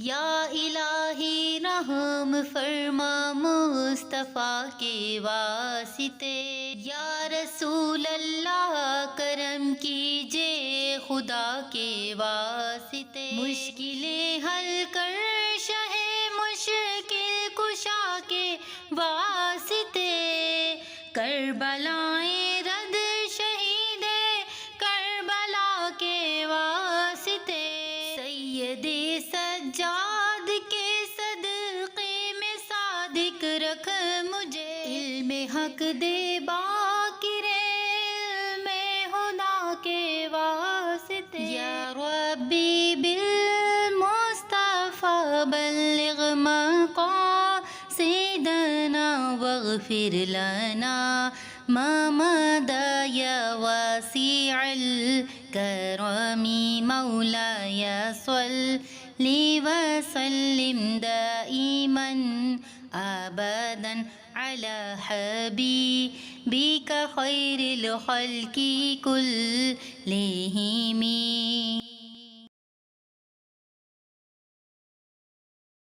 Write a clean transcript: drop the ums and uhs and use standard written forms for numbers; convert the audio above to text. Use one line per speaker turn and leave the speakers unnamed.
یا الہی رحم فرما مصطفیٰ کے واسطے، یا رسول اللہ کرم کیجے خدا کے واسطے، مشکلیں حل کر شہ مشکل کشا کے واسطے، کربلائیں رد شہید کربلا کے واسطے، سید سجاد کے صدقے میں صادق رکھ مجھے، علم حق دے باقر علم خدا کے واسطے، یا ربی بالمصطفیٰ بلغ مقاصدنا واغفر لنا ما مضى یا واسع الکرم، مولاي صل وسلم دائما ابدا على حبيبك خير الخلق كلهم.